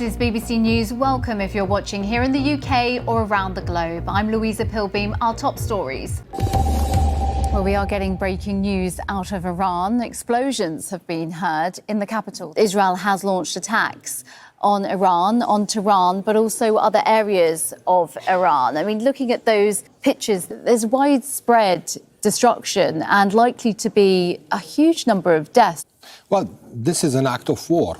is BBC News. Welcome if you're watching here in the UK or around the globe. I'm Louisa Pilbeam. Our top stories. Well, we are getting breaking news out of Iran. Explosions have been heard in the capital. Israel has launched attacks on Iran, on Tehran, but also other areas of Iran. I mean, looking at those pictures, there's widespread destruction and likely to be a huge number of deaths. Well, this is an act of war.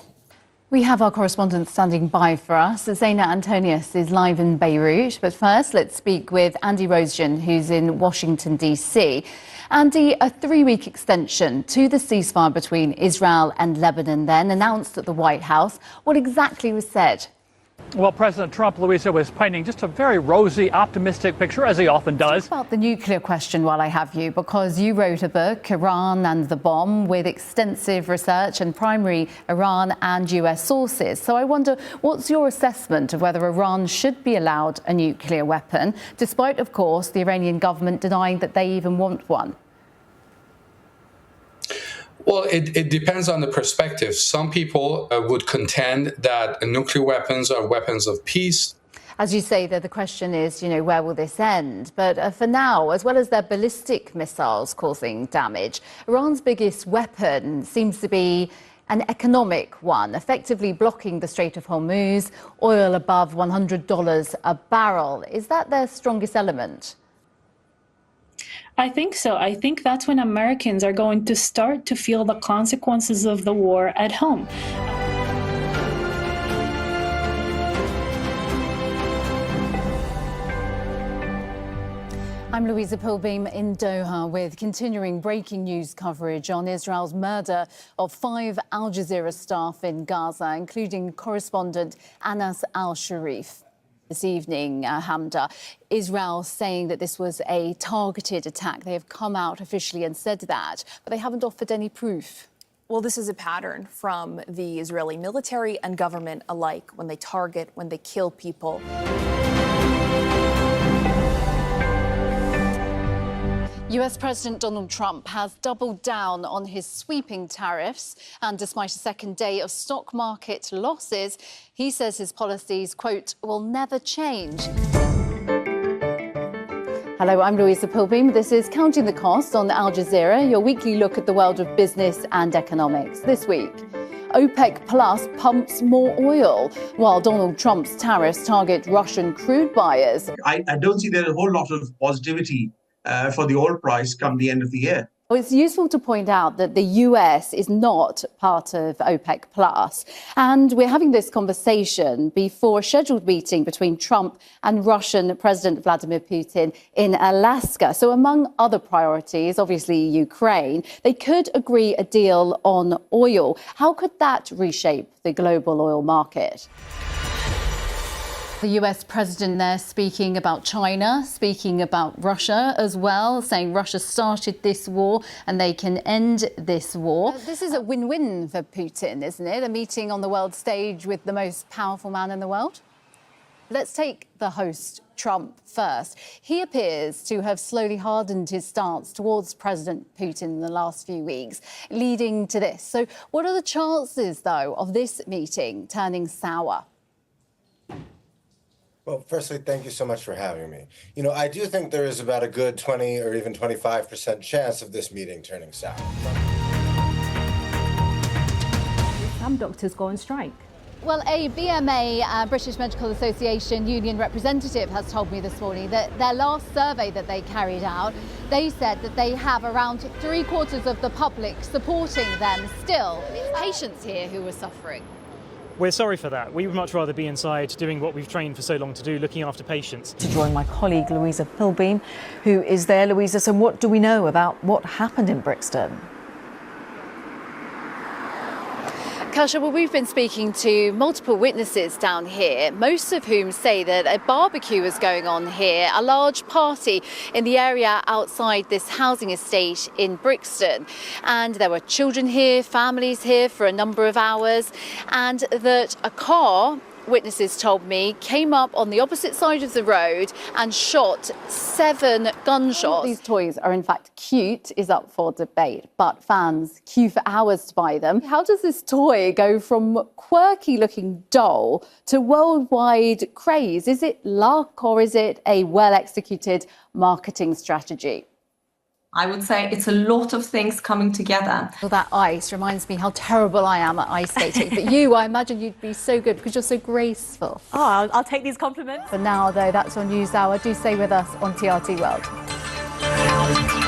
We have our correspondent standing by for us. Zaina Antonius is live in Beirut. But first, let's speak with Andy Rosejan, who's in Washington, D.C. Andy, a 3-week extension to the ceasefire between Israel and Lebanon then announced at the White House. What exactly was said? Well, President Trump, Louisa, was painting just a very rosy, optimistic picture, as he often does. Talk about the nuclear question while I have you, because you wrote a book, Iran and the Bomb, with extensive research and primary Iran and US sources. So I wonder, what's your assessment of whether Iran should be allowed a nuclear weapon, despite, of course, the Iranian government denying that they even want one? Well, it depends on the perspective. Some people would contend that nuclear weapons are weapons of peace. As you say, the question is, where will this end? But for now, as well as their ballistic missiles causing damage, Iran's biggest weapon seems to be an economic one, effectively blocking the Strait of Hormuz, oil above $100 a barrel. Is that their strongest element? I think so. I think that's when Americans are going to start to feel the consequences of the war at home. I'm Louisa Pilbeam in Doha with continuing breaking news coverage on Israel's murder of 5 Al Jazeera staff in Gaza, including correspondent Anas al-Sharif. This evening, Hamda, Israel saying that this was a targeted attack. They have come out officially and said that, but they haven't offered any proof. Well, this is a pattern from the Israeli military and government alike when they target, when they kill people. US President Donald Trump has doubled down on his sweeping tariffs, and despite a second day of stock market losses, he says his policies, quote, will never change. Hello, I'm Louisa Pilbeam. This is Counting the Cost on Al Jazeera, your weekly look at the world of business and economics. This week, OPEC Plus pumps more oil, while Donald Trump's tariffs target Russian crude buyers. I don't see there's a whole lot of positivity for the oil price come the end of the year. It's useful to point out that the US is not part of OPEC Plus. And we're having this conversation before a scheduled meeting between Trump and Russian President Vladimir Putin in Alaska. So among other priorities, obviously Ukraine, they could agree a deal on oil. How could that reshape the global oil market? The US president there speaking about China, speaking about Russia as well, saying Russia started this war and they can end this war. This is a win-win for Putin, isn't it? A meeting on the world stage with the most powerful man in the world? Let's take the host, Trump, first. He appears to have slowly hardened his stance towards President Putin in the last few weeks, leading to this. So what are the chances, though, of this meeting turning sour? Well, firstly, thank you so much for having me. I do think there is about a good 20 or even 25% chance of this meeting turning sour. Some doctors go on strike. Well, a BMA, British Medical Association union representative has told me this morning that their last survey that they carried out, they said that they have around 3/4 of the public supporting them still. It's patients here who are suffering. We're sorry for that. We would much rather be inside doing what we've trained for so long to do, looking after patients. To join my colleague Louisa Pilbeam, who is there. Louisa, so what do we know about what happened in Brixton? Kasia, well, we've been speaking to multiple witnesses down here, most of whom say that a barbecue was going on here, a large party in the area outside this housing estate in Brixton. And there were children here, families here for a number of hours, and that a car witnesses told me, came up on the opposite side of the road and shot 7 gunshots. These toys are in fact cute is up for debate, but fans queue for hours to buy them. How does this toy go from quirky looking doll to worldwide craze? Is it luck or is it a well executed marketing strategy? I would say it's a lot of things coming together. Well, that ice reminds me how terrible I am at ice skating. But you, I imagine you'd be so good because you're so graceful. Oh, I'll take these compliments. For now, though, that's your news hour. Do stay with us on TRT World.